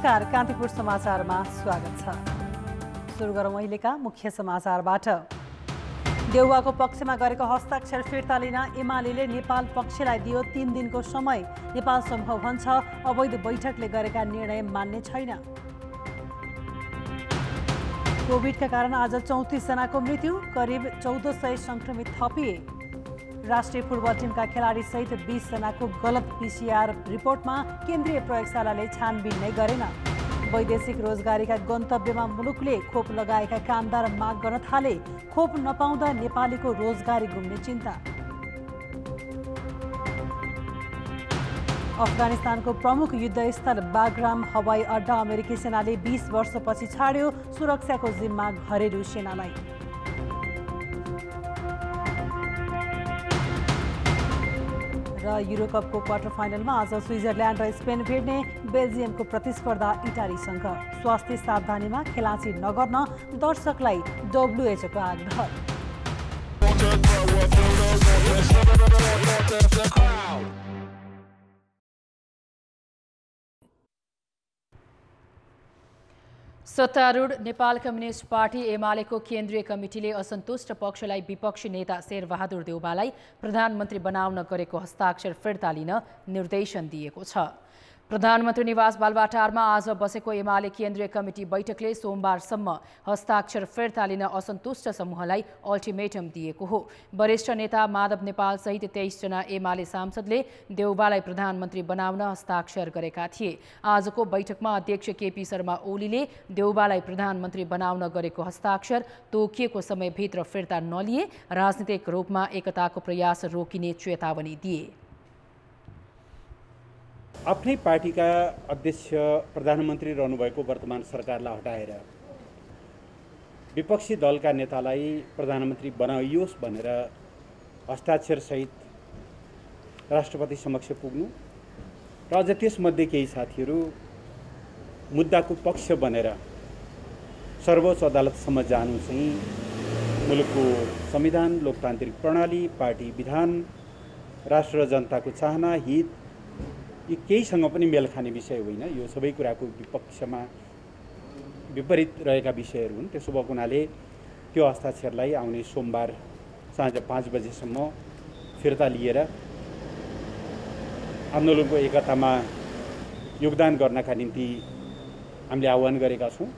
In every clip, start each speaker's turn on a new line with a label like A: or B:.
A: नमस्कार, कान्तिपुर समाचारमा स्वागत छ। सुरु गरौँ अहिलेका मुख्य समाचारबाट। देउवाको पक्षमा गरेको हस्ताक्षर फिर्ता लिन एमाले नेपाल पक्षलाई दियो 3 दिनको समय। नेपाल समूह भन्छ अवैध बैठकले गरेका निर्णय मान्ने छैन। कोभिडका कारण आज 34 जनाको मृत्यु, करिब 1400 संक्रमित थपिए। राष्ट्रिय फुटबल टिमका खेलाडी सहित 20 जनाको गलत पीसीआर रिपोर्टमा केन्द्रीय प्रयोगशालाले छानबिन नै गरेन। वैदेशिक रोजगारीका गन्तव्यमा मुलुकले खोप लगाएका कामदार माग गर्न थाले। खोप नपाउँदा नेपालीको रोजगारी गुम्ने चिन्ता। अफगानिस्तानको प्रमुख युद्धस्थल बाग्राम हवाई अड्डा अमेरिकी सेनाले 20 वर्षपछि छाड्यो। सुरक्षाको जिम्मा घरेलु सेनालाई। र युरोकपको क्वार्टर फाइनलमा आज स्विजरल्यान्ड र स्पेन भेट्ने बेल्जियमको प्रतिस्पर्धा इटालीसँग। स्वास्थ्य सावधानीमा खेलाँची नगर्न दर्शकलाई डब्ल्युएचओको आग्रह। सत्तारूढ नेपाल कम्युनिस्ट पार्टी एमालेको केन्द्रीय कमिटीले असन्तुष्ट पक्षलाई विपक्षी नेता शेरबहादुर देउवालाई प्रधानमन्त्री बनाउन गरेको हस्ताक्षर फिर्ता लिन निर्देशन दिएको छ। प्रधानमन्त्री निवास बालुवाटारमा आज बसेको एमाले केन्द्रीय कमिटी बैठकले सोमबारसम्म हस्ताक्षर फिर्ता लिन असन्तुष्ट समूहलाई अल्टिमेटम दिएको हो। वरिष्ठ नेता माधव नेपाल सहित 23 जना एमाले सांसदले देउवालाई प्रधानमन्त्री बनाउन हस्ताक्षर गरेका थिए। आजको बैठकमा अध्यक्ष केपी शर्मा ओलीले देउवालाई प्रधानमन्त्री बनाउन गरेको हस्ताक्षर तोकिएको समयभित्र फिर्ता नलिए राजनीतिक रूपमा एकताको प्रयास रोकिने चेतावनी दिए।
B: आफ्नै पार्टीका अध्यक्ष प्रधानमन्त्री रहनुभएको वर्तमान सरकारलाई हटाएर विपक्षी दलका नेतालाई प्रधानमन्त्री बनाइयोस् भनेर हस्ताक्षरसहित राष्ट्रपति समक्ष पुग्नु र अझ त्यसमध्ये केही साथीहरू मुद्दाको पक्ष बनेर सर्वोच्च अदालतसम्म जानु चाहिँ मुलुकको संविधान, लोकतान्त्रिक प्रणाली, पार्टी विधान, राष्ट्र र जनताको चाहना, हित यी केहीसँग पनि मेल खाने विषय होइन। यो सबै कुराको विपक्षमा विपरीत रहेका विषयहरू हुन्। त्यसो भएको हुनाले त्यो हस्ताक्षरलाई आउने सोमबार साँझ 5 बजेसम्म फिर्ता लिएर आन्दोलनको एकतामा योगदान गर्नका निम्ति हामीले आह्वान गरेका छौँ।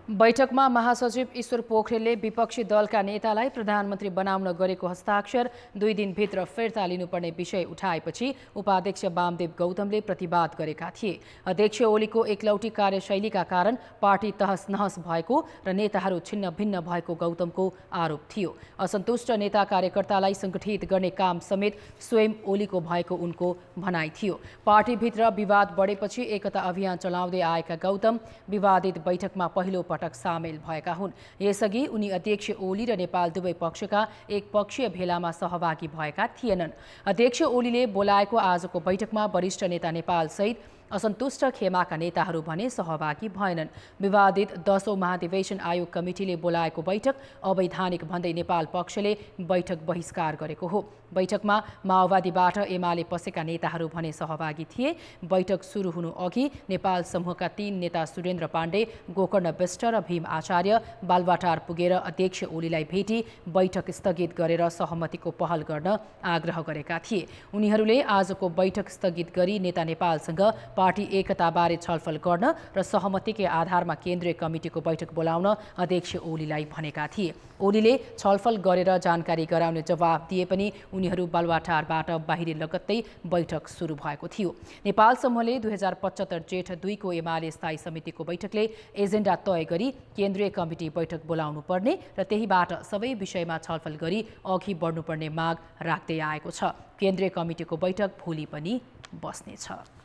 A: बैठकमा महासचिव ईश्वर पोखरेलले विपक्षी दलका नेतालाई प्रधानमन्त्री बनाउन गरेको हस्ताक्षर 2 दिनभित्र फिर्ता लिनुपर्ने विषय उठाएपछि उपाध्यक्ष वामदेव गौतमले प्रतिवाद गरेका थिए। अध्यक्ष ओलीको एकलौटी कार्यशैलीका कारण पार्टी तहस नहस भएको र नेताहरू छिन्न भिन्न भएको गौतमको आरोप थियो। असन्तुष्ट नेता कार्यकर्तालाई सङ्गठित गर्ने काम समेत स्वयं ओलीको भएको उनको भनाइ थियो। पार्टीभित्र विवाद बढेपछि एकता अभियान चलाउँदै आएका गौतम विवादित बैठकमा पहिलो पटक सामेल भएका हुन्। यसअघि उनी अध्यक्ष ओली र नेपाल दुवै पक्षका एकपक्षीय भेलामा सहभागी भएका थिएनन्। अध्यक्ष ओलीले बोलाएको आजको बैठकमा वरिष्ठ नेता नेपाल सहित असन्तुष्ट खेमाका नेताहरू भने सहभागी भएनन्। विवादित 10औं महाधिवेशन आयोग कमिटीले बोलाएको बैठक अवैधानिक भन्दै नेपाल पक्षले बैठक बहिष्कार गरेको हो। बैठकमा माओवादीबाट एमाले पसेका नेताहरू भने सहभागी थिए। बैठक सुरु हुनु अघि नेपाल समूहका 3 नेता सुरेन्द्र पाण्डे, गोकर्ण विष्ट र भीम आचार्य बालुवाटार पुगेर अध्यक्ष ओलीलाई भेटी बैठक स्थगित गरेर सहमतिको पहल गर्न आग्रह गरेका थिए। उनीहरूले आजको बैठक स्थगित गरी नेता नेपालसँग पार्टी एकताबारे छलफल गर्न र सहमतिकै आधारमा केन्द्रीय कमिटीको बैठक बोलाउन अध्यक्ष ओलीलाई भनेका थिए। ओलीले छलफल गरेर जानकारी गराउने जवाफ दिए पनि उनीहरू बालुवाटारबाट बाहिर लगत्तै बैठक सुरु भएको थियो। नेपाल समूहले 2075 जेठ 2 को एमाले स्थायी समितिको बैठकले एजेन्डा तय गरी केन्द्रीय कमिटी बैठक बोलाउनु पर्ने र त्यहीबाट सबै विषयमा छलफल गरी अघि बढ्नुपर्ने माग राख्दै आएको छ। केन्द्रीय कमिटीको बैठक भोलि पनि बस्नेछ।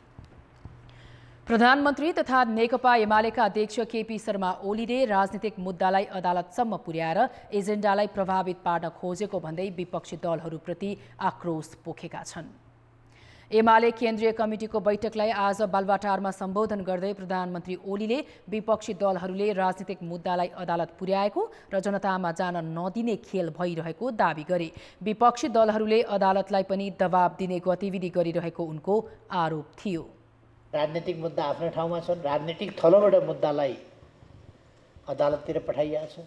A: प्रधानमन्त्री तथा नेकपा एमालेका अध्यक्ष केपी शर्मा ओलीले राजनीतिक मुद्दालाई अदालतसम्म पुर्याएर एजेन्डालाई प्रभावित पार्न खोजेको भन्दै विपक्षी दलहरूप्रति आक्रोश पोखेका छन्। एमाले केन्द्रीय कमिटीको बैठकलाई आज बालुवाटारमा सम्बोधन गर्दै प्रधानमन्त्री ओलीले विपक्षी दलहरूले राजनीतिक मुद्दालाई अदालत पुर्याएको र जनतामा जान नदिने खेल भइरहेको दावी गरे। विपक्षी दलहरूले अदालतलाई पनि दबाब दिने गतिविधि गरिरहेको उनको आरोप थियो।
C: राजनीतिक मुद्दा आफ्नो ठाउँमा छन्, राजनीतिक थलोबाट मुद्दालाई अदालततिर पठाइएको छ,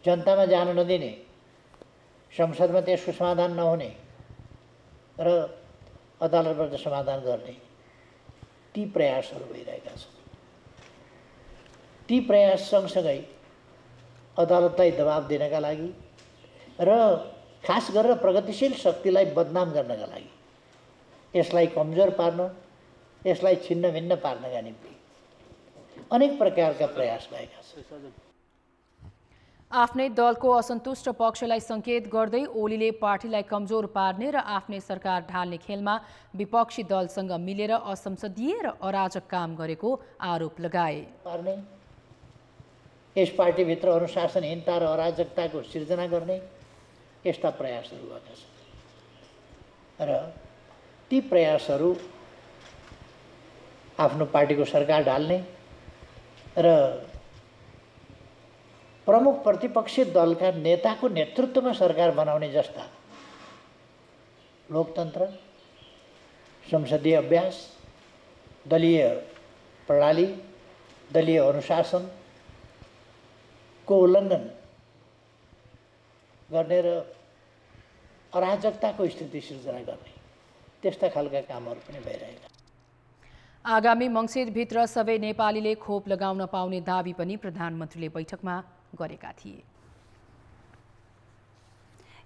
C: जनतामा जान नदिने, संसदमा त्यसको समाधान नहुने र अदालतबाट समाधान गर्ने ती प्रयासहरू भइरहेका छन्। ती प्रयास सँगसँगै अदालतलाई दबाब दिनका लागि र खास गरेर प्रगतिशील शक्तिलाई बदनाम गर्नका लागि, यसलाई कमजोर पार्न, यसलाई छिन्न भिन्न पार्नका निम्ति अनेक प्रकारका प्रयास भएका छन्।
A: आफ्नै दलको असन्तुष्ट पक्षलाई सङ्केत गर्दै ओलीले पार्टीलाई कमजोर पार्ने र आफ्नै सरकार ढाल्ने खेलमा विपक्षी दलसँग मिलेर असंसदीय र अराजक काम गरेको आरोप लगाए।
C: यस पार्टीभित्र अनुशासनहीनता र अराजकताको सिर्जना गर्ने यस्ता प्रयासहरू भएका छन् र ती प्रयासहरू आफ्नो पार्टीको सरकार ढाल्ने र प्रमुख प्रतिपक्षी दलका नेताको नेतृत्वमा सरकार बनाउने जस्ता लोकतन्त्र, संसदीय अभ्यास, दलीय प्रणाली, दलीय अनुशासनको उल्लङ्घन गर्ने र अराजकताको स्थिति सिर्जना गर्ने त्यस्ता खालका कामहरू पनि भइरहेका।
A: आगामी मङ्सिरभित्र सबै नेपालीले खोप लगाउन पाउने दाबी पनि प्रधानमन्त्रीले बैठकमा गरेका थिए।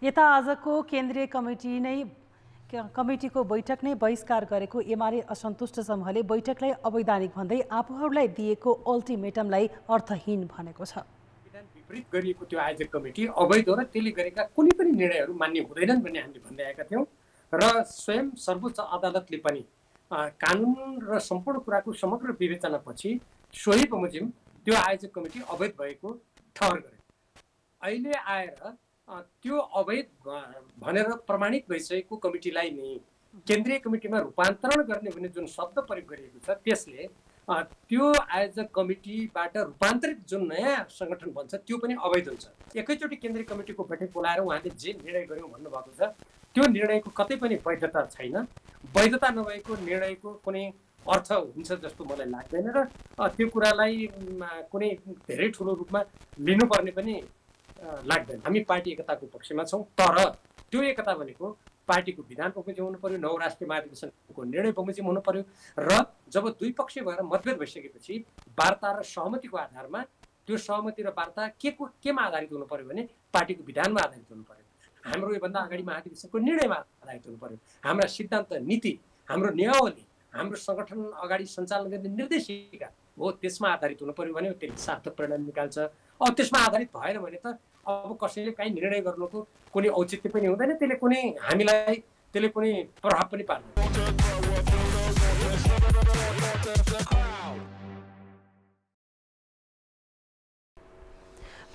D: यता आजको केन्द्रीय कमिटीको बैठक नै बहिष्कार गरेको एमाले असन्तुष्ट समूहले बैठकलाई अवैधानिक भन्दै आफूहरूलाई दिएको अल्टिमेटमलाई अर्थहीन भनेको छ।
E: विपरीत गरिएको त्यो आयोजक कमिटी अवैध हो र त्यसले गरेका कुनै पनि निर्णयहरू मान्य हुँदैनन् भन्ने हामीले भन्दै आएका थियौँ र स्वयं सर्वोच्च अदालतले पनि कानुन र सम्पूर्ण कुराको समग्र विवेचनापछि सोही बमोजिम त्यो आयोजक कमिटी अवैध भएको ठहर गरे। अहिले आएर त्यो अवैध भनेर प्रमाणित भइसकेको कमिटीलाई नै केन्द्रीय कमिटीमा रूपान्तरण गर्ने भन्ने जुन शब्द प्रयोग गरिएको छ त्यसले त्यो आयोजक कमिटीबाट रूपान्तरित जुन नयाँ सङ्गठन बन्छ त्यो पनि अवैध हुन्छ। एकैचोटि केन्द्रीय कमिटीको बैठक बोलाएर उहाँले जे निर्णय गर्यौँ भन्नुभएको छ त्यो निर्णयको कतै पनि वैधता छैन। वैधता नभएको निर्णयको कुनै अर्थ हुन्छ जस्तो मलाई लाग्दैन र त्यो कुरालाई कुनै धेरै ठुलो रूपमा लिनुपर्ने पनि लाग्दैन। हामी पार्टी एकताको पक्षमा छौँ, तर त्यो एकता भनेको पार्टीको विधान बमोजिम हुनु पर्यो, नौ राष्ट्रिय महाधिवेशनको निर्णय बमोजिम हुनु पर्यो र जब दुई पक्ष भएर मतभेद भइसकेपछि वार्ता र सहमतिको आधारमा त्यो सहमति र वार्ता केमा आधारित हुनु पर्यो भने पार्टीको विधानमा आधारित हुनु पर्यो, हाम्रो योभन्दा अगाडि महाधिवेशनको निर्णयमा आधारित हुनु पर्यो, हाम्रा सिद्धान्त नीति, हाम्रो नियमावली, हाम्रो सङ्गठन अगाडि सञ्चालन गर्ने निर्देशिका हो त्यसमा आधारित हुनु पर्यो भने त्यसले सार्थक परिणाम निकाल्छ। अब त्यसमा आधारित भएन भने त अब कसैले काहीँ निर्णय गर्नुको कुनै औचित्य पनि हुँदैन, त्यसले कुनै प्रभाव पनि पार्दैन।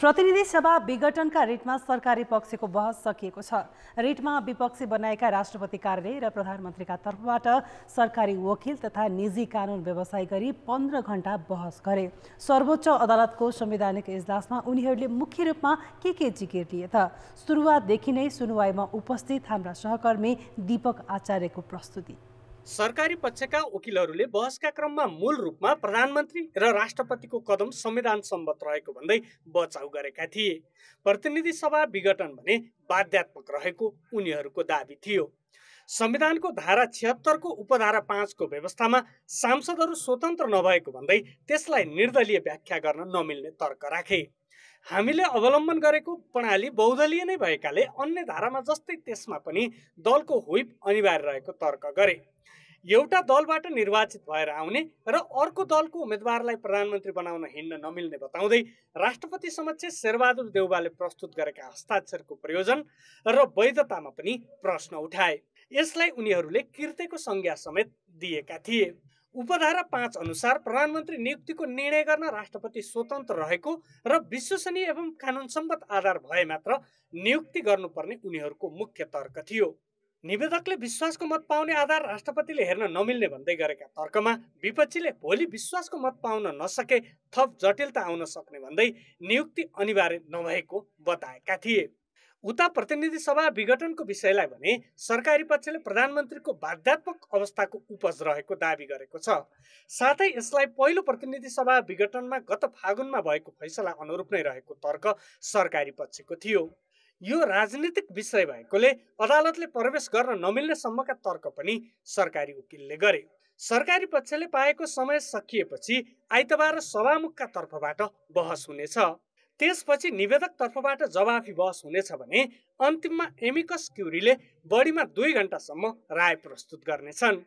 D: प्रतिनिधि सभा विघटनका रिटमा सरकारी पक्षको बहस सकिएको छ। रिटमा विपक्षी बनाएका राष्ट्रपति कार्यालय र प्रधानमन्त्रीका तर्फबाट सरकारी वकिल तथा निजी कानुन व्यवसाय गरी 15 घण्टा बहस गरे। सर्वोच्च अदालतको संवैधानिक इजलासमा उनीहरूले मुख्य रूपमा के जिकिर लिए त? सुरुवातदेखि नै सुनवाईमा उपस्थित हाम्रा सहकर्मी दीपक आचार्यको प्रस्तुति।
F: सरकारी पक्षका वकिलहरूले बहसका क्रममा मूल रूपमा प्रधानमन्त्री र राष्ट्रपतिको कदम संविधान सम्मत रहेको भन्दै बचाउ गरेका थिए। प्रतिनिधि सभा विघटन भने बाध्यात्मक रहेको उनीहरूको दाबी थियो। संविधानको धारा 76 को उपधारा 5 को व्यवस्थामा सांसदहरू स्वतन्त्र नभएको भन्दै त्यसलाई निर्दलीय व्याख्या गर्न नमिल्ने तर्क राखे। हामीले अवलम्बन गरेको प्रणाली बहुदलीय नै भएकाले अन्य धारामा जस्तै त्यसमा पनि दलको व्हिप अनिवार्य रहेको तर्क गरे। एउटा दलबाट निर्वाचित भएर आउने र अर्को दलको उम्मेदवारलाई प्रधानमन्त्री बनाउन हिँड्न नमिल्ने बताउँदै राष्ट्रपति समक्ष शेरबहादुर देउवाले प्रस्तुत गरेका हस्ताक्षरको प्रयोजन र वैधतामा पनि प्रश्न उठाए। यसलाई उनीहरूले कृत्यको संज्ञा समेत दिएका थिए। उपधारा 5 अनुसार प्रधानमन्त्री नियुक्तिको निर्णय गर्न राष्ट्रपति स्वतन्त्र रहेको र विश्वसनीय एवं कानुन सम्मत आधार भए मात्र नियुक्ति गर्नुपर्ने उनीहरूको मुख्य तर्क थियो। निवेदकले विश्वासको मत पाउने आधार राष्ट्रपतिले हेर्न नमिल्ने भन्दै गरेका तर्कमा विपक्षीले भोलि विश्वासको मत पाउन नसके थप जटिलता आउन सक्ने भन्दै नियुक्ति अनिवार्य नभएको बताएका थिए। उता प्रतिनिधि सभा विघटनको विषयलाई भने सरकारी पक्षले प्रधानमन्त्रीको बाध्यात्मक अवस्थाको उपज रहेको दाबी गरेको छ। साथै यसलाई पहिलो प्रतिनिधि सभा विघटनमा गत फागुनमा भएको फैसला अनुरूप नै रहेको तर्क सरकारी पक्षको थियो। यो राजनीतिक विषय भएकोले अदालतले प्रवेश गर्न नमिल्ने सम्मका तर्क पनि सरकारी वकिलले गरे। सरकारी पक्षले पाएको समय सकिएपछि आइतबार सभामुखका तर्फबाट बहस हुनेछ। त्यसपछि निवेदक तर्फबाट जवाफी बहस हुनेछ भने अन्तिममा एमिकस क्युरीले बढीमा 2 घण्टासम्म राय प्रस्तुत गर्नेछन्।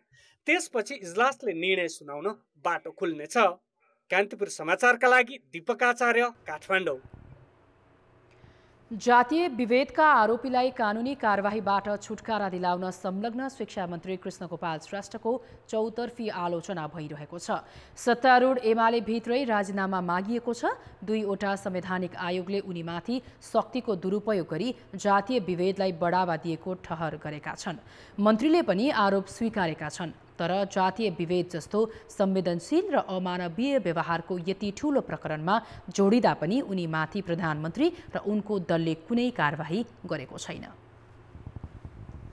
F: त्यसपछि इजलासले निर्णय सुनाउन बाटो खुल्नेछ। कान्तिपुर समाचारका लागि दीपक आचार्य, काठमाडौँ।
A: जातीय विभेदका आरोपीलाई कानुनी कारबाहीबाट छुटकारा दिलाउन संलग्न शिक्षा मन्त्री कृष्णगोपाल श्रेष्ठको चौतर्फी आलोचना भइरहेको छ। सत्तारूढ एमाले भित्रै राजीनामा मागिएको छ। 2वटा संवैधानिक आयोगले उनीमाथि शक्तिको दुरुपयोग गरी जातीय विभेदलाई बढावा दिएको ठहर गरेका छन्। मन्त्रीले पनि आरोप स्वीकारेका छन्। तर जातीय विभेद जस्तो संवेदनशील र अमानवीय व्यवहारको यति ठूलो प्रकरणमा जोडिदा पनि उनीमाथि प्रधानमन्त्री र उनको दलले कुनै कारबाही गरेको छैन।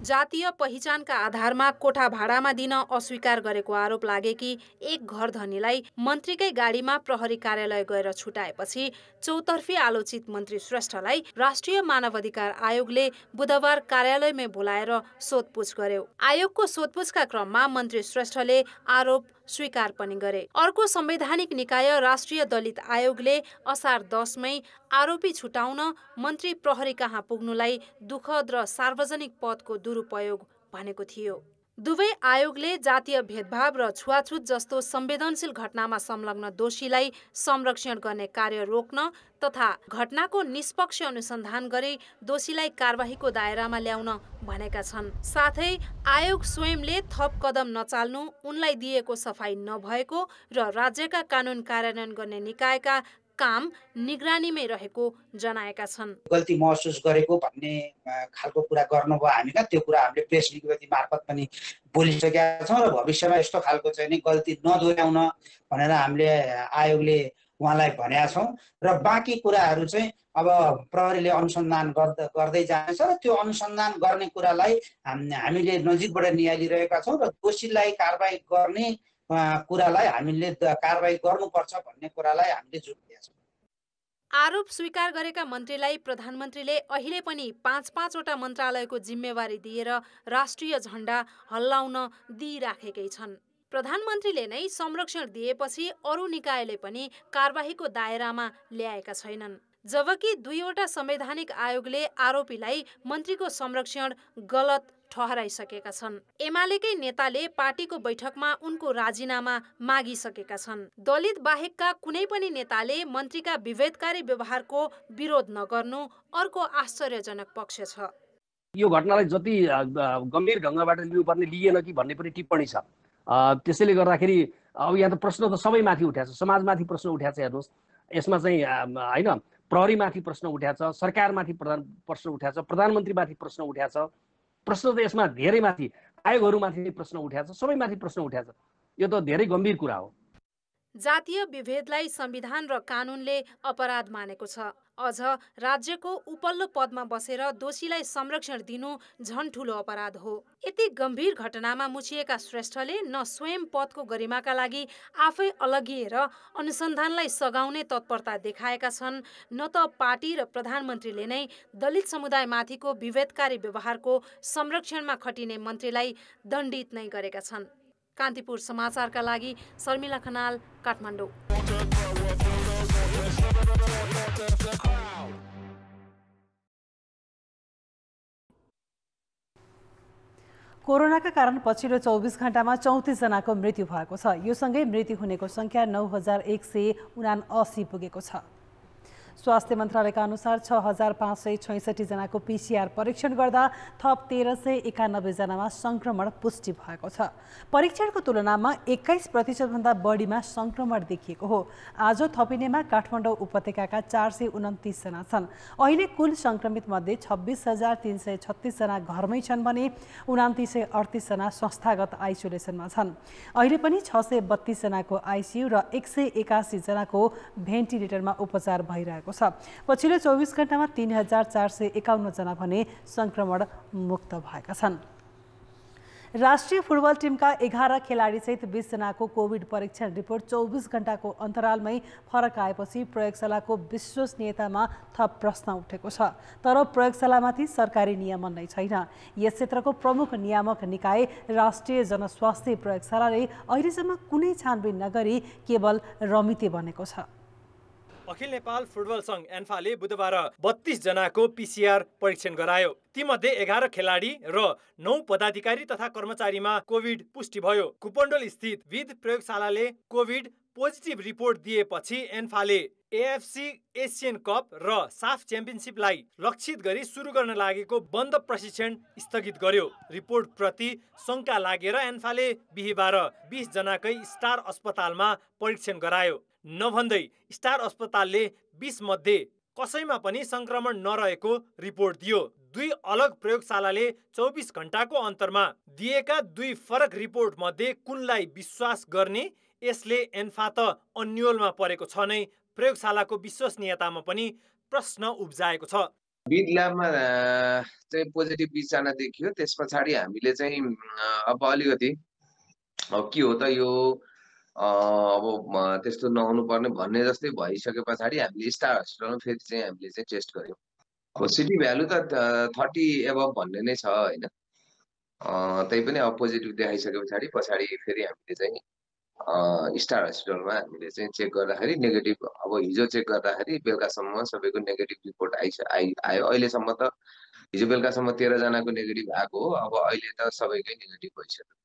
G: जातीय पहिचानका आधारमा कोठा भाडामा दिन अस्वीकार गरेको आरोप लागेकी एक घर धनीलाई मन्त्रीकै गाडीमा प्रहरी कार्यालय गएर छुटाएपछि चौतर्फी आलोचित मन्त्री श्रेष्ठलाई राष्ट्रिय मानवाधिकार आयोगले बुधबार कार्यालयमै बोलाएर सोधपुछ गर्यो। आयोगको सोधपुछका क्रममा मन्त्री श्रेष्ठले आरोप स्वीकार पनि गरे। अर्को संवैधानिक निकाय राष्ट्रिय दलित आयोगले असार 10 मै आरोपी छुटाउन मन्त्री प्रहरी कहाँ पुग्नुलाई दुःखद र सार्वजनिक पदको दुरुपयोग भनेको थियो। दुवै आयोगले जातीय भेदभाव र छुवाछुत जस्तो संवेदनशील घटनामा संलग्न दोषीलाई संरक्षण गर्ने कार्य रोक्न तथा घटनाको निष्पक्ष अनुसन्धान गरी दोषीलाई कारबाहीको दायरामा ल्याउन भनेका छन्। साथै आयोग स्वयंले थप कदम नचाल्नु, उनलाई दिएको सफाई नभएको र राज्यका कानुन कार्यान्वयन गर्ने निकायका काम निगरानीमै रहेको जनाएका छन्।
H: गल्ती महसुस गरेको भन्ने खालको कुरा गर्नुभयो। हामीका त्यो कुरा हामीले प्रेस विज्ञप्ति मार्फत पनि बोलिसकेका छौँ र भविष्यमा यस्तो खालको चाहिँ नि गल्ती नदोहोऱ्याउन भनेर हामीले आयोगले उहाँलाई भनेका छौँ र बाँकी कुराहरू चाहिँ अब प्रहरीले अनुसन्धान गर्दै जानेछ र त्यो अनुसन्धान गर्ने कुरालाई हामीले नजिकबाट निहालिरहेका छौँ र दोषीलाई कारबाही गर्ने कुरालाई हामीले कारबाही गर्नुपर्छ भन्ने कुरालाई हामीले जोड दिएका छौँ।
G: आरोप स्वीकार गरेका मन्त्रीलाई प्रधानमन्त्रीले अहिले पनि 5-5वटा मन्त्रालयको जिम्मेवारी दिएर राष्ट्रिय झण्डा हल्लाउन दिइराखेकै छन्। प्रधानमन्त्रीले नै संरक्षण दिएपछि अरू निकायले पनि कारबाहीको दायरामा ल्याएका छैनन्। जबकि 2वटा संवैधानिक आयोगले आरोपीलाई मन्त्रीको संरक्षण गलत ठहराइसकेका छन्। एमालेकै नेताले पार्टीको बैठकमा उनको राजीनामा मागिसकेका छन्। दलित बाहेकका कुनै पनि नेताले मन्त्रीका विभेदकारी व्यवहारको विरोध नगर्नु अर्को आश्चर्यजनक पक्ष छ।
I: यो घटनालाई जति गम्भीर ढङ्गबाट लिनुपर्ने लिएन कि भन्ने पनि टिप्पणी छ। त्यसैले गर्दाखेरि अब यहाँ त प्रश्न त सबैमाथि उठ्याछ, समाजमाथि प्रश्न उठ्याछ। हेर्नुहोस्, यसमा चाहिँ होइन प्रहरीमाथि प्रश्न उठ्याछ, सरकारमाथि प्रश्न उठ्याछ, प्रधानमन्त्रीमाथि प्रश्न उठ्याछ। प्रश्न त यसमा धेरैमाथि, आयोगहरूमाथि प्रश्न उठ्याछ, सबैमाथि प्रश्न उठ्याछ। यो त धेरै गम्भीर कुरा हो।
G: जातीय विभेदलाई संविधान र कानुनले अपराध मानेको छ। अझ राज्यको उपल्लो पदमा बसेर दोषीलाई संरक्षण दिनु झन् ठूलो अपराध हो। यति गम्भीर घटनामा मुछिएका श्रेष्ठले न स्वयं पदको गरिमाका लागि आफै अलगिएर अनुसन्धानलाई सघाउने तत्परता देखाएका छन्, न त पार्टी र प्रधानमन्त्रीले नै दलित समुदायमाथिको विभेदकारी व्यवहारको संरक्षणमा खटिने मन्त्रीलाई दण्डित नै गरेका छन्। कान्तिपुर समाचारका लागि शर्मिला खनाल, काठमाडौँ।
D: कोरोनाका कारण पछिल्लो 24 घण्टामा 34 जनाको मृत्यु भएको छ। यो सँगै मृत्यु हुनेको संख्या 9179 पुगेको छ। स्वास्थ्य मन्त्रालयका अनुसार 6566 जनाको PCR परीक्षण गर्दा थप 1391 जनामा संक्रमण पुष्टि भएको छ। परीक्षणको तुलनामा 21% भन्दा बढीमा संक्रमण देखिएको हो। आज थपिनेमा काठमाडौँ उपत्यकाका 429 जना छन्। अहिले कुल संक्रमित मध्ये 26,336 जना घरमै छन् भने 2938 जना संस्थागत आइसोलेसनमा छन्। अहिले पनि 632 जनाको आइसियु र 181 जनाको भेन्टिलेटरमा उपचार भइरहेको भएको छ। पछिल्लो 24 घण्टामा 3451 जना भने संक्रमण मुक्त भएका छन्। राष्ट्रिय फुटबल टिमका 11 खेलाडीसहित 20 जनाको कोभिड परीक्षण रिपोर्ट 24 घण्टाको अन्तरालमै फरक आएपछि प्रयोगशालाको विश्वसनीयतामा थप प्रश्न उठेको छ। तर प्रयोगशालामाथि सरकारी नियमन नै छैन। यस क्षेत्रको प्रमुख नियामक निकाय राष्ट्रिय जनस्वास्थ्य प्रयोगशालाले अहिलेसम्म कुनै छानबिन नगरी केवल रमिते बनेको छ।
J: अखिल नेपाल फुटबल संघ एन्फाले बुधबार 32 जनाको पीसीआर परीक्षण गरायो। तीमध्ये 11 खेलाडी र 9 पदाधिकारी तथा कर्मचारीमा कोभिड पुष्टि भयो। कुपण्डोल स्थित विध प्रयोगशालाले कोभिड पोजिटिभ रिपोर्ट दिएपछि एन्फाले एएफसी एसियन कप र साफ च्याम्पियनसिपलाई लक्षित गरी सुरु गर्न लागेको बन्द प्रशिक्षण स्थगित गर्यो। रिपोर्ट प्रति शंका लागेर एन्फाले बिहीबार 20 जनाकै स्टार अस्पतालमा परीक्षण गरायो। नभन्दै स्टार अस्पतालले 20 मध्ये कसैमा पनि संक्रमण नरहेको रिपोर्ट दियो। 2 अलग प्रयोगशालाले 24 घण्टाको अन्तरमा दिएका 2 फरक रिपोर्ट मध्ये कुनलाई विश्वास गर्ने, यसले एन्फा त अन्योलमा परेको छ नै प्रयोगशालाको विश्वसनीयतामा पनि प्रश्न उब्जाएको छ।
K: विद ल्याबमा चाहिँ पोजिटिभ 20 जना देखियो। त्यस पछाडि हामीले चाहिँ अब अलिकति के हो त यो अब त्यस्तो नहुनु पर्ने भन्ने जस्तै भइसके पछाडि हामीले स्टार हस्पिटलमा फेरि चाहिँ हामीले चाहिँ टेस्ट गर्यौँ। अब सिटी भ्यालु त 30 एबभ भन्ने नै छ हैन। त्यही पनि अब पोजिटिभ देखाइसके पछाडि फेरि हामीले चाहिँ स्टार हस्पिटलमा हामीले चाहिँ चेक गर्दाखेरि नेगेटिभ, अब हिजो चेक गर्दाखेरि बेलुकासम्म सबैको नेगेटिभ रिपोर्ट आयो। अहिलेसम्म त हिजो बेलुकासम्म 13 जनाको नेगेटिभ आएको हो। अब अहिले त सबैकै नेगेटिभ भइसक्यो।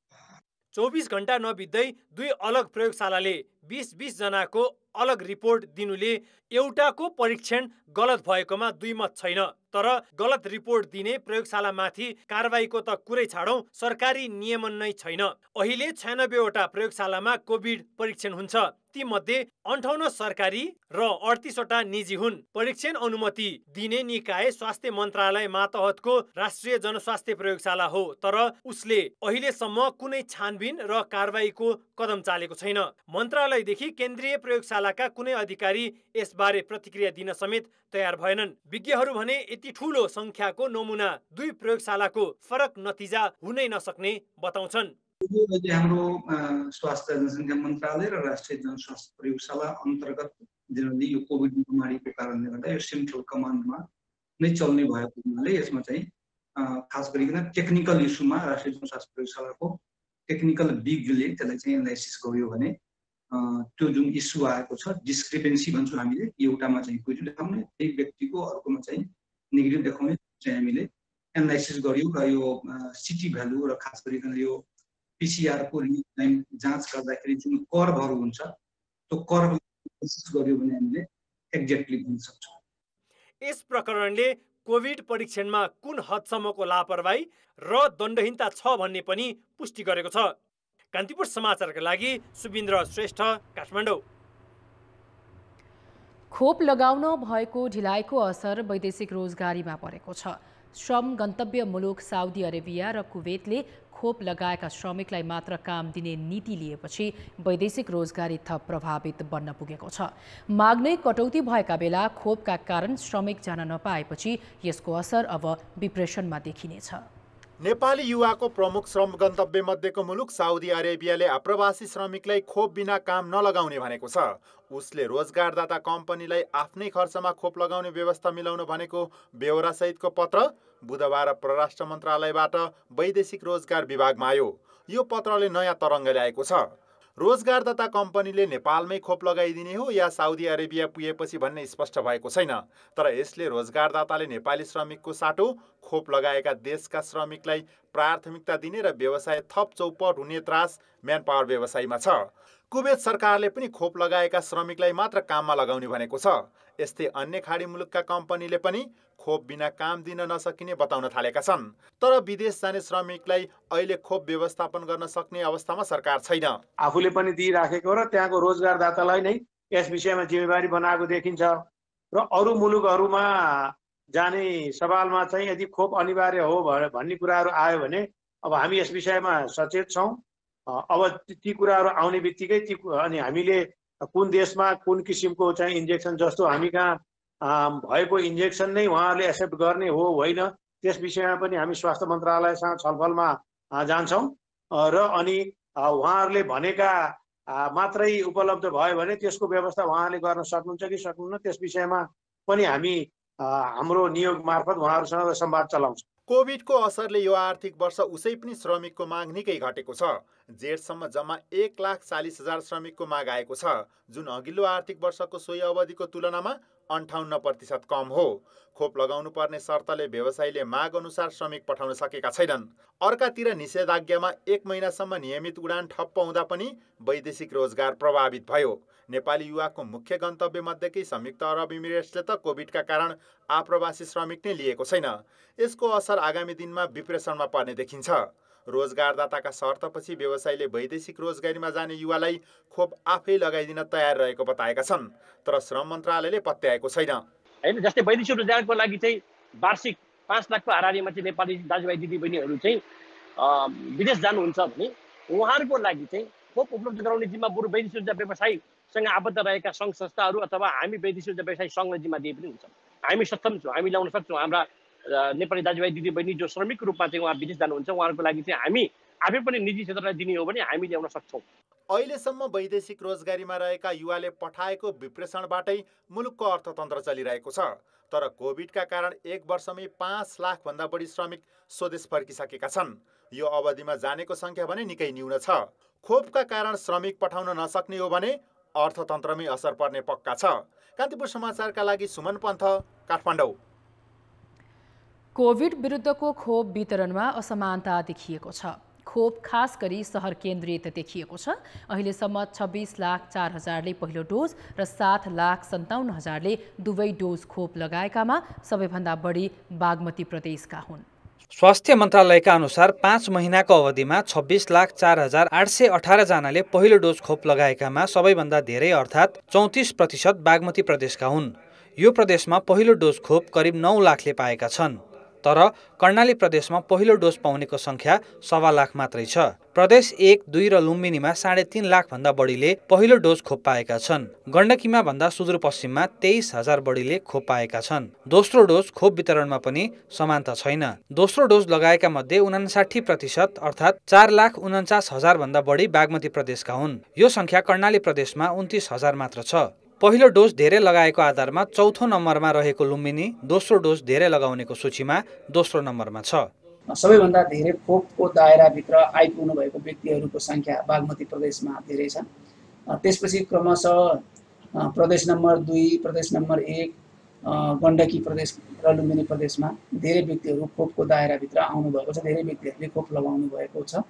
J: 24 घण्टा नबित्दै 2 अलग प्रयोगशालाले 20 जनाको अलग रिपोर्ट दिनुले एउटाको परीक्षण गलत भएकोमा दुई मत छैन। तर गलत रिपोर्ट दिने प्रयोगशालामाथि कारबाहीको त कुरै छाडौं, सरकारी नियमन नै छैन। अहिले 96 वटा प्रयोगशालामा कोभिड परीक्षण हुन्छ। ती मध्ये 58 सरकारी र 38 वटा निजी हुन्। परीक्षण अनुमति दिने निकाय स्वास्थ्य मन्त्रालय मातहतको राष्ट्रिय जनस्वास्थ्य प्रयोगशाला हो। तर उसले अहिलेसम्म कुनै छानबिन र कारबाहीको कदम चालेको छैन। मन्त्रालयदेखि केन्द्रीय प्रयोगशालाका कुनै अधिकारी यसबारे प्रतिक्रिया दिन समेत तयार भएनन्। विज्ञहरू भने यति ठूलो संख्याको नमुना 2 प्रयोगशालाको फरक नतिजा हुनै नसक्ने बताउँछन्।
L: हाम्रो स्वास्थ्य जनसङ्ख्या मन्त्रालय र राष्ट्रिय जनस्वास्थ्य प्रयोगशाला अन्तर्गत जुन यो कोभिड महामारीको कारणले गर्दा यो सेन्ट्रल कमान्डमा नै चल्ने भएको हुनाले यसमा चाहिँ खास गरिकन टेक्निकल इस्युमा राष्ट्रिय जनस्वास्थ्य प्रयोगशालाको टेक्निकल बिगले त्यसलाई चाहिँ एनालाइसिस गर्यो भने त्यो जुन इस्यु आएको छ डिस्क्रिपेन्सी भन्छौँ हामीले, एउटामा चाहिँ पोजिटिभ देखाउने त्यही व्यक्तिको अर्कोमा चाहिँ नेगेटिभ देखाउने चाहिँ हामीले एनालाइसिस गर्यो र यो सिटी भ्यालु र खास गरिकन यो पीसीआर को रियल टाइम जाँच गर्दाखेरि जुन कर्भहरू हुन्छ त्यो कर्भ एनालाइसिस गर्यो भने हामीले एक्ज्याक्टली भन्न सक्छौँ।
J: यस प्रकरणले कोभिड परीक्षणमा कुन हदसम्मको लापरवाही र दण्डहीनता छ भन्ने पनि पुष्टि गरेको छ। कान्तिपुर समाचारका लागि सुबिन्द्र श्रेष्ठ, काठमाडौँ।
A: खोप लगाउन भएको ढिलाइको असर वैदेशिक रोजगारीमा परेको छ। श्रम गन्तव्य मुलुक साउदी अरेबिया र कुवेतले खोप लगाएका श्रमिकलाई मात्र काम दिने नीति लिएपछि वैदेशिक रोजगारी थप प्रभावित बन्न पुगेको छ। माग नै कटौती भएका बेला खोपका कारण श्रमिक जान नपाएपछि यसको असर अब विप्रेसनमा देखिनेछ।
M: नेपाली युवाको प्रमुख श्रम गन्तव्य मध्येको मुलुक साउदी अरेबियाले आप्रवासी श्रमिकलाई खोप बिना काम नलगाउने भनेको छ। उसले रोजगारदाता कम्पनीलाई आफ्नै खर्चमा खोप लगाउने व्यवस्था मिलाउन भनेको बेहोरा सहितको पत्र बुधबार परराष्ट्र मन्त्रालयबाट वैदेशिक रोजगार विभागमा आयो। यो पत्रले नयाँ तरङ्ग ल्याएको छ। रोजगारदाता कम्पनीले नेपालमै खोप लगाइदिने हो या साउदी अरेबिया पुगेपछि भन्ने स्पष्ट भएको छैन। तर यसले रोजगारदाताले नेपाली श्रमिकको साटो खोप लगाएका देशका श्रमिकलाई प्राथमिकता दिने र व्यवसाय थप चौपट हुने त्रास म्यान पावर व्यवसायमा छ। कुवेत सरकारले पनि खोप लगाएका श्रमिकलाई मात्र काममा लगाउने भनेको छ। यस्तै अन्य खाडी मुलुकका कम्पनीले पनि खोप बिना काम दिन नसकिने बताउन थालेका छन्। तर विदेश जाने श्रमिकलाई अहिले खोप व्यवस्थापन गर्न सक्ने अवस्थामा सरकार छैन।
N: आफूले पनि दिइराखेको र त्यहाँको रोजगारदातालाई नै यस विषयमा जिम्मेवारी बनाएको देखिन्छ र अरू मुलुकहरूमा जाने सवालमा चाहिँ यदि खोप अनिवार्य हो भन्ने कुराहरू आयो भने अब हामी यस विषयमा सचेत छौँ। अब ती कुराहरू आउने बित्तिकै अनि हामीले कुन देशमा कुन किसिमको चाहिँ इन्जेक्सन जस्तो हामी कहाँ भएको इन्जेक्सन नै उहाँहरूले एक्सेप्ट गर्ने हो होइन त्यस विषयमा पनि हामी स्वास्थ्य मन्त्रालयसँग छलफलमा जान्छौँ र अनि उहाँहरूले भनेका मात्रै उपलब्ध भयो भने त्यसको व्यवस्था उहाँले गर्न सक्नुहुन्छ कि सक्नुहुन्न त्यस विषयमा पनि हामी हाम्रो नियोग मार्फत उहाँहरूसँग संवाद चलाउँछौँ।
M: कोभिडको असरले यो आर्थिक वर्ष उसै पनि श्रमिकको माग निकै घटेको छ। जेठसम्म जम्मा 1,40,000 श्रमिकको माग आएको छ, जुन अघिल्लो आर्थिक वर्षको सोही अवधिको तुलनामा 58% कम हो। खोप लगाउनु पर्ने शर्तले व्यवसायीले माग अनुसार श्रमिक पठाउन सकेका छैनन्। अर्कातिर निषेधाज्ञामा 1 महिनासम्म नियमित उडान ठप्प हुँदा पनि वैदेशिक रोजगार प्रभावित भयो। नेपाली युवाको मुख्य गन्तव्य मध्येकै संयुक्त अरब इमिरेट्सले त कोभिडका कारण आप्रवासी श्रमिक नै लिएको छैन। यसको असर आगामी दिनमा विप्रेषणमा पर्ने देखिन्छ। रोजगारदाताका शर्तपछि व्यवसायीले वैदेशिक रोजगारीमा जाने युवालाई खोप आफै लगाइदिन तयार रहेको बताएका छन्, तर श्रम मन्त्रालयले पत्याएको छैन।
I: हैन, जस्तै वैदेशिक रोजगारको लागि चाहिँ वार्षिक 5 लाखको हाराहारीमा चाहिँ नेपाली दाजुभाइ दिदीबहिनीहरू चाहिँ विदेश जानुहुन्छ भने उहाँहरूको लागि चाहिँ खोप उपलब्ध गराउने जिम्मा बरु वैदेशिक व्यवसायसँग आबद्ध रहेका सङ्घ संस्थाहरू अथवा हामी वैदेशिक व्यवसाय सङ्घले जिम्मा दिए पनि हुन्छ। हामी सक्षम छौँ, हामी ल्याउन सक्छौँ। हाम्रा नेपाली दाजुभाइ दिदीबहिनी जो श्रमिकको रूपमा चाहिँ उहाँ विदेश जानुहुन्छ उहाँहरूको लागि चाहिँ हामी आफै पनि निजी क्षेत्रलाई दिने हो भने हामी ल्याउन सक्छौँ।
M: अहिलेसम्म वैदेशिक रोजगारीमा रहेका युवाले पठाएको विप्रेषणबाटै मुलुकको अर्थतन्त्र चलिरहेको छ। तर कोभिडका कारण 1 वर्षमै 5 लाखभन्दा बढी श्रमिक स्वदेश फर्किसकेका छन्। यो अवधिमा जानेको सङ्ख्या भने निकै न्यून छ। खोपका कारण श्रमिक पठाउन नसक्ने हो भने अर्थतन्त्रमै असर पर्ने पक्का छ। कान्तिपुर समाचारका लागि सुमन पन्थ, काठमाडौँ।
A: कोभिड विरुद्धको खोप वितरणमा असमानता देखिएको छ। खोप खास गरी सहर केन्द्रित देखिएको छ। अहिलेसम्म 26,04,000ले पहिलो डोज र 7,57,000ले दुवै डोज खोप लगाएकामा सबैभन्दा बढी बागमती प्रदेशका हुन्।
O: स्वास्थ्य मन्त्रालयका अनुसार 5 महिनाको अवधिमा 26,04,818 जनाले पहिलो डोज खोप लगाएकामा सबैभन्दा धेरै अर्थात् 34% बागमती प्रदेशका हुन्। यो प्रदेशमा पहिलो डोज खोप करिब 9 लाखले पाएका छन्। तर कर्णाली प्रदेशमा पहिलो डोज पाउनेको सङ्ख्या 1.25 लाख मात्रै छ। प्रदेश 1, 2 र लुम्बिनीमा 3.5 लाखभन्दा बढीले पहिलो डोज खोप पाएका छन्। गण्डकीमा भन्दा सुदूरपश्चिममा 23,000 बढीले खोप पाएका छन्। दोस्रो डोज खोप वितरणमा पनि समानता छैन। दोस्रो डोज लगाएका मध्ये 59% अर्थात् 4,49,000 भन्दा बढी बागमती प्रदेशका हुन्। यो सङ्ख्या कर्णाली प्रदेशमा 29,000 मात्र छ। पहिलो डोज धेरै लगाएको आधारमा चौथो नम्बरमा रहेको लुम्बिनी दोस्रो डोज धेरै लगाउनेको सूचीमा दोस्रो नम्बरमा छ।
P: सबैभन्दा धेरै खोपको दायराभित्र आइपुग्नु भएको व्यक्तिहरूको सङ्ख्या बागमती प्रदेशमा धेरै छ। त्यसपछि क्रमशः प्रदेश नम्बर 2, प्रदेश नम्बर 1, गण्डकी प्रदेश र लुम्बिनी प्रदेशमा धेरै व्यक्तिहरू खोपको दायराभित्र आउनु भएको छ। धेरै व्यक्तिहरूले खोप लगाउनु भएको छ।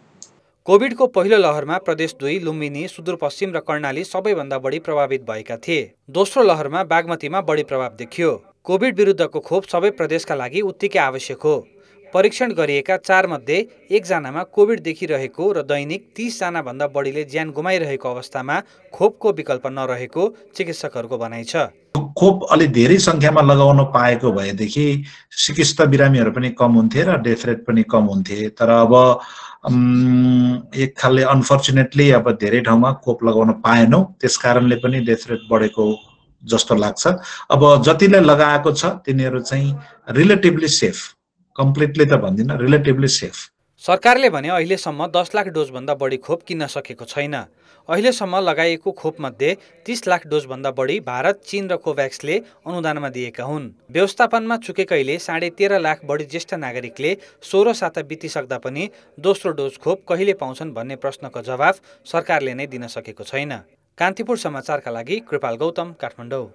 O: कोभिडको पहिलो लहरमा प्रदेश 2, लुम्बिनी, सुदूरपश्चिम र कर्णाली सबैभन्दा बढी प्रभावित भएका थिए। दोस्रो लहरमा बागमतीमा बढी प्रभाव देखियो। कोभिड विरुद्धको खोप सबै प्रदेशका लागि उत्तिकै आवश्यक हो। परीक्षण गरिएका 4 मध्ये 1 जनामा कोभिड देखिरहेको र दैनिक 30 जना भन्दा बढीले ज्यान गुमाइरहेको अवस्थामा खोपको विकल्प नरहेको चिकित्सकहरूको भनाइ छ।
Q: खोप अलि धेरै सङ्ख्यामा लगाउन पाएको भएदेखि चिकित्सा बिरामीहरू पनि कम हुन्थे र डेथ रेट पनि कम हुन्थे। तर अब एक खालले अनफर्चुनेटली अब धेरै ठाउँमा खोप लगाउन पाएनौँ, त्यस कारणले पनि डेथ रेट बढेको जस्तो लाग्छ। अब जतिले लगाएको छ तिनीहरू चाहिँ रिलेटिभली सेफ, कम्प्लिटली त भन्दिनँ, रिलेटिभली सेफ।
O: सरकारले भने अहिलेसम्म 10 लाख डोजभन्दा बढी खोप किन्न सकेको छैन। अहिलेसम्म लगाइएको खोपमध्ये 30 लाख डोजभन्दा बढी भारत, चीन र कोभ्याक्सले अनुदानमा दिएका हुन्। व्यवस्थापनमा चुकेकैले 13.5 लाख बढी ज्येष्ठ नागरिकले 16 साता बितिसक्दा पनि दोस्रो डोज खोप कहिले पाउँछन् भन्ने प्रश्नको जवाफ सरकारले नै दिन सकेको छैन। कान्तिपुर समाचारका लागि कृपाल गौतम, काठमाडौँ।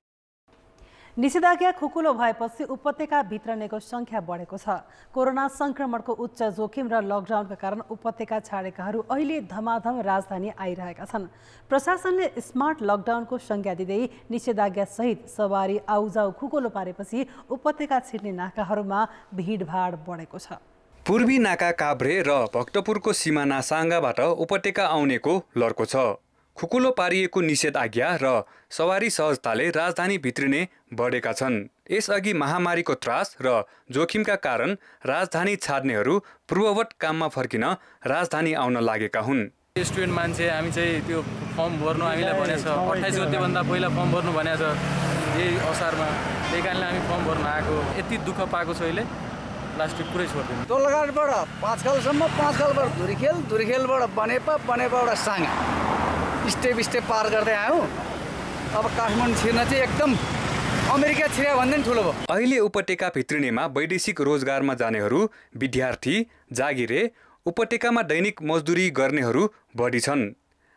D: निषेधाज्ञा खुकुलो भएपछि उपत्यका भित्रनेको सङ्ख्या बढेको छ। कोरोना संक्रमणको उच्च जोखिम र लकडाउनका कारण उपत्यका छाडेकाहरू अहिले धमाधम राजधानी आइरहेका छन्। प्रशासनले स्मार्ट लकडाउनको संज्ञा दिँदै निषेधाज्ञा सहित सवारी आउजाउ खुकुलो पारेपछि उपत्यका छिर्ने नाकाहरूमा भिडभाड बढेको छ।
R: पूर्वी नाका काभ्रे र भक्तपुरको सिमाना साङ्गाबाट उपत्यका आउनेको लर्को छ। खुकुलो पारिएको निषेधाज्ञा र सवारी सहजताले राजधानी भित्रिने बढेका छन्। यसअघि महामारीको त्रास र जोखिमका कारण राजधानी छाड्नेहरू पूर्ववत काममा फर्किन राजधानी आउन लागेका हुन्।
S: स्टुडेन्ट मान्छे हामी चाहिँ त्यो फर्म भर्नु हामीलाई भनेको छ, 28 गतेभन्दा पहिला फर्म भर्नु भनेको छ। यही असारमा त्यही कारणले हामी फर्म भर्न आएको यति दुःख पाएको छु अहिले प्लास्टिक पुरै छोडिदिनु
T: तोलघाटबाट 5 खालसम्म 5 खालबाट धुरीखेलबाट बनेपाबाट साङ्गा स्टेप पार गर्दै आयौँ अब काठमाडौँ छिर्न चाहिँ एकदम अमेरिका छिर्या भन्दा पनि ठुलो भयो।
R: अहिले उपत्यका भित्रिनेमा वैदेशिक रोजगारमा जानेहरू, विद्यार्थी, जागिरे, उपत्यकामा दैनिक मजदुरी गर्नेहरू बढी छन्।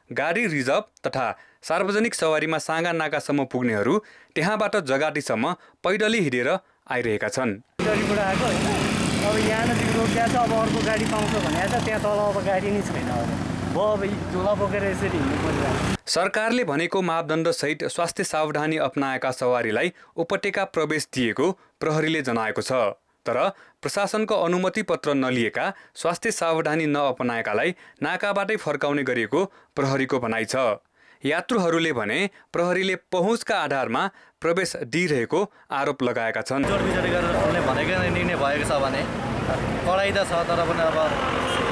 R: गाडी रिजर्भ तथा सार्वजनिक सवारीमा साँगा नाकासम्म पुग्नेहरू त्यहाँबाट जगाटीसम्म पैदलै हिँडेर आइरहेका छन्।
U: गाडीबाट आएको हैन, अब यहाँ नजिक रोकिया छ, अब अर्को गाडी पाउँछ भनेको छ, त्यहाँ तल अब गाडी नै छैन। अब झोला बोकेर यसरी हिँड्नु परिरहेको।
R: सरकारले भनेको मापदण्ड सहित स्वास्थ्य सावधानी अपनाएका सवारीलाई उपत्यका प्रवेश दिएको प्रहरीले जनाएको छ। तर प्रशासनको अनुमति पत्र नलिएका, स्वास्थ्य सावधानी नअपनाएकालाई नाकाबाटै फर्काउने गरिएको प्रहरीको भनाइ छ। यात्रुहरूले भने प्रहरीले पहुँचका आधारमा प्रवेश दिइरहेको आरोप लगाएका छन्।
U: जोडबिजोडी गरेर खोल्ने भनेको निर्णय भएको छ भने कडाइ त छ, तर पनि अब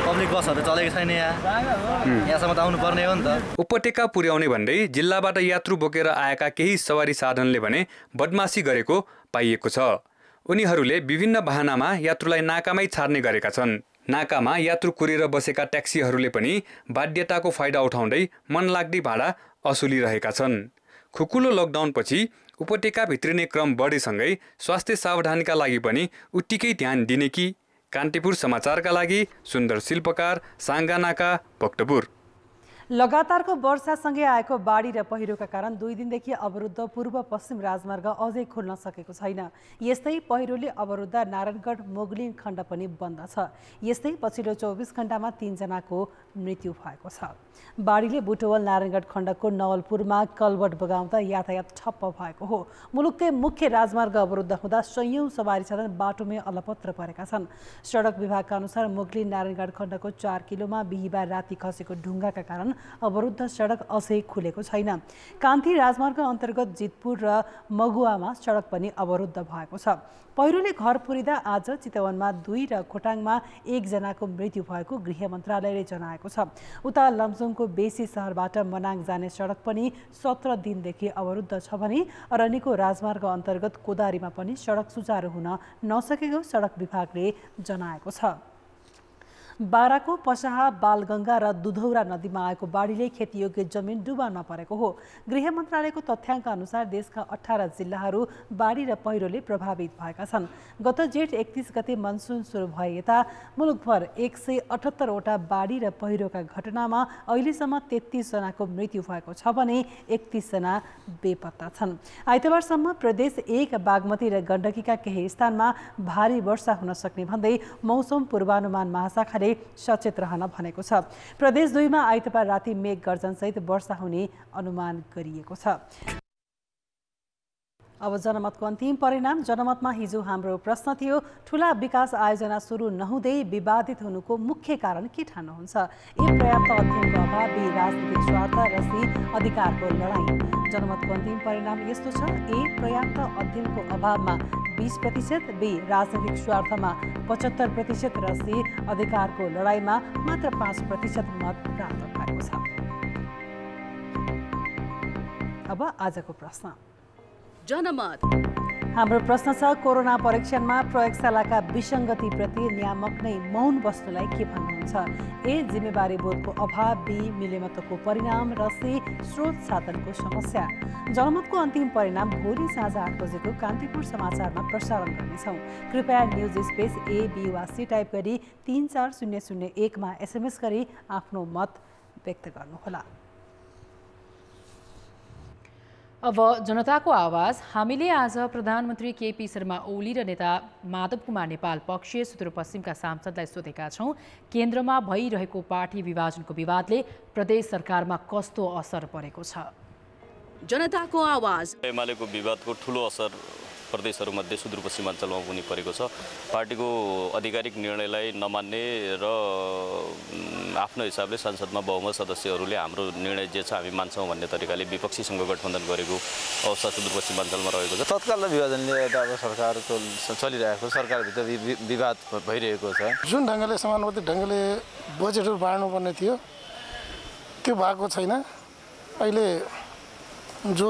U: पब्लिक बसहरू चलेको छैन यहाँसम्म त आउनु पर्ने हो नि त।
R: उपत्यका पुर्याउने भन्दै जिल्लाबाट यात्रु बोकेर आएका केही सवारी साधनले भने बदमासी गरेको पाइएको छ। उनीहरूले विभिन्न बहानामा यात्रुलाई नाकामै छाड्ने गरेका छन्। नाकामा यात्रु कुरेर बसेका ट्याक्सीहरूले पनि बाध्यताको फाइदा उठाउँदै मनलाग्दी भाडा असुलिरहेका छन्। खुकुलो लकडाउनपछि उपत्यका भित्रिने क्रम बढेसँगै स्वास्थ्य सावधानीका लागि पनि उत्तिकै ध्यान दिने कि? कान्तिपुर समाचारका लागि सुन्दर शिल्पकार, साङ्गा नाका, भक्तपुर।
D: लगातारको वर्षासँगै आएको बाढी र पहिरोका कारण 2 दिनदेखि अवरुद्ध पूर्व पश्चिम राजमार्ग अझै खुल्न सकेको छैन। यस्तै पहिरोले अवरुद्ध नारायणगढ मोगलिन खण्ड पनि बन्द छ। यस्तै पछिल्लो 24 घण्टामा 3 जनाको मृत्यु भएको छ। बाढीले बुटवल नारायणगढ खण्डको नवलपुरमा कलबट बगाउँदा यातायात ठप्प भएको हो। मुलुककै मुख्य राजमार्ग अवरुद्ध हुँदा सयौं सवारी साधन बाटोमै अलपत्र परेका छन्। सडक विभागका अनुसार मोगलिन नारायणगढ खण्डको 4 किलोमा बिहिबार राति खसेको ढुङ्गाका कारण अवरुद्ध सडक अझै खुलेको छैन। कान्ती राजमार्ग अन्तर्गत जितपुर र मगुवामा सडक पनि अवरुद्ध भएको छ। पहिरोले घर पुरिँदा आज चितवनमा 2 र खोटाङमा 1 जनाको मृत्यु भएको गृह मन्त्रालयले जनाएको छ। उता लमजुङको बेसी सहरबाट मनाङ जाने सडक पनि 17 दिनदेखि अवरुद्ध छ भने अरनिको राजमार्ग अन्तर्गत कोदारीमा पनि सडक सुचारू हुन नसकेको सडक विभागले जनाएको छ। बाराको पसाहा, बालगंगा र दुधौरा नदीमा आएको बाढीले खेतीयोग्य जमिन डुबानमा परेको हो। गृह मन्त्रालयको तथ्याङ्क अनुसार देशका 18 जिल्लाहरू बाढी र पहिरोले प्रभावित भएका छन्। गत जेठ 31 गते मनसुन सुरु भए यता मुलुकभर 178 वटा बाढी र पहिरोका घटनामा अहिलेसम्म 33 जनाको मृत्यु भएको छ भने 31 जना बेपत्ता छन्। आइतबारसम्म प्रदेश 1, बागमती र गण्डकीका केही स्थानमा भारी वर्षा हुन सक्ने भन्दै मौसम पूर्वानुमान महाशाखाले सचेत रहन भनेको छ। प्रदेश 2 मा आइतबार राति मेघ गर्जनसहित वर्षा हुने अनुमान गरिएको छ। अब जनमतको अन्तिम परिणाम। जनमतमा हिजो हाम्रो प्रश्न थियो, ठूला विकास आयोजना सुरु नहुँदै विवादित हुनुको मुख्य कारण के ठान्नुहुन्छ? ए, पर्याप्त अध्ययनको अभाव, बी, राजनीतिक स्वार्थ र सी, अधिकारको लडाईँ। जनमतको अन्तिम परिणाम यस्तो छ। ए, पर्याप्त अध्ययनको अभावमा 20%, बी, राजनीतिक स्वार्थमा 75% र सी, अधिकारको लडाईँमा मात्र 5% मत प्राप्त भएको छ। अब आजको प्रश्न।
V: जनमत
D: हाम्रो प्रश्न छ, कोरोना परीक्षणमा प्रयोगशालाका विसङ्गतिप्रति नियामक नै मौन बस्नुलाई के भन्नुहुन्छ? ए, जिम्मेवारी बोधको अभाव, बी, मिलेमतको परिणाम र सी, स्रोत साधनको समस्या। जनमतको अन्तिम परिणाम भोलि साँझ 8 बजेको कान्तिपुर समाचारमा प्रसारण गर्नेछौँ। कृपया न्युज स्पेस ए, बी वा सी टाइप गरी 34001 मा SMS गरी आफ्नो मत व्यक्त गर्नुहोला।
A: अब जनताको आवाज। हामीले आज प्रधानमन्त्री केपी शर्मा ओली र नेता माधव कुमार नेपाल पक्षीय सुदूरपश्चिमका सांसदलाई सोधेका छौँ, केन्द्रमा भइरहेको पार्टी विभाजनको विवादले प्रदेश सरकारमा कस्तो असर परेको छ?
V: जनताको आवाज।
W: एमालेको विवादको ठूलो असर प्रदेशहरूमध्ये सुदूरपश्चिमाञ्चलमा पनि परेको छ। पार्टीको आधिकारिक निर्णयलाई नमान्ने र आफ्नो हिसाबले संसदमा बहुमत सदस्यहरूले हाम्रो निर्णय जे छ हामी मान्छौँ भन्ने तरिकाले विपक्षीसँग गठबन्धन गरेको अवस्था सुदूरपश्चिमाञ्चलमा रहेको छ।
X: तत्काल विभाजनले एउटा अब सरकारको चलिरहेको, सरकारभित्र विवाद भइरहेको छ।
Y: जुन ढङ्गले समानुपातिक ढङ्गले बजेटहरू बाँड्नुपर्ने थियो त्यो भएको छैन। अहिले जो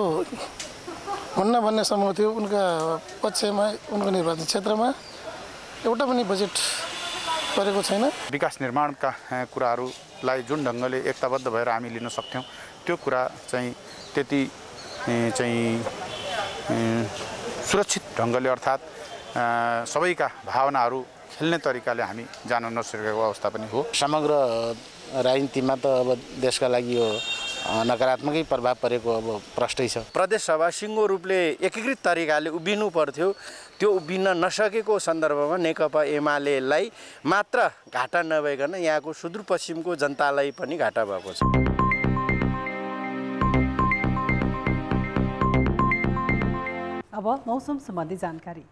Y: हुन्न भन्ने समूह थियो उनका पक्षमा उनको निर्वाचन क्षेत्रमा एउटा पनि बजेट गरेको छैन।
M: विकास निर्माणका कुराहरूलाई जुन ढङ्गले एकताबद्ध भएर हामी लिन सक्थ्यौँ त्यो कुरा चाहिँ त्यति चाहिँ सुरक्षित ढङ्गले अर्थात् सबैका भावनाहरू खेल्ने तरिकाले हामी जान नसकेको अवस्था पनि हो।
B: समग्र राजनीतिमा त अब देशका लागि यो नकारात्मकै प्रभाव परेको अब प्रष्टै छ।
C: प्रदेशसभा सिङ्गो रूपले एकीकृत तरिकाले उभिनु पर्थ्यो, त्यो उभिन नसकेको सन्दर्भमा नेकपा एमालेलाई मात्र घाटा नभइकन यहाँको सुदूरपश्चिमको जनतालाई पनि घाटा भएको छ।
D: अब मौसम सम्बन्धी जानकारी।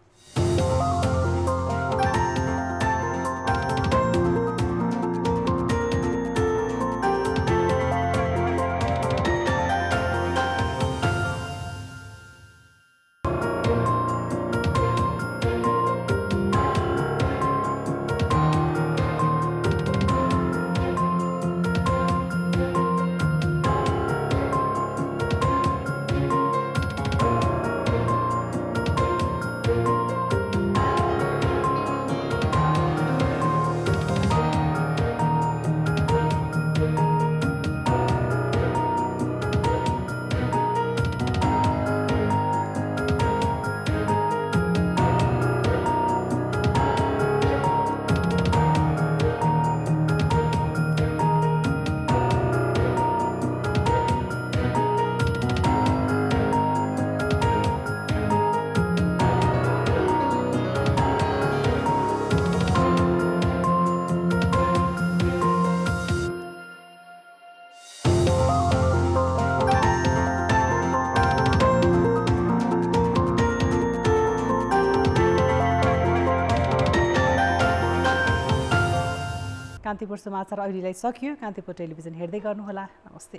D: कान्तिपुर समाचार अहिलेलाई सकियो। कान्तिपुर टेलिभिजन हेर्दै गर्नुहोला। नमस्ते।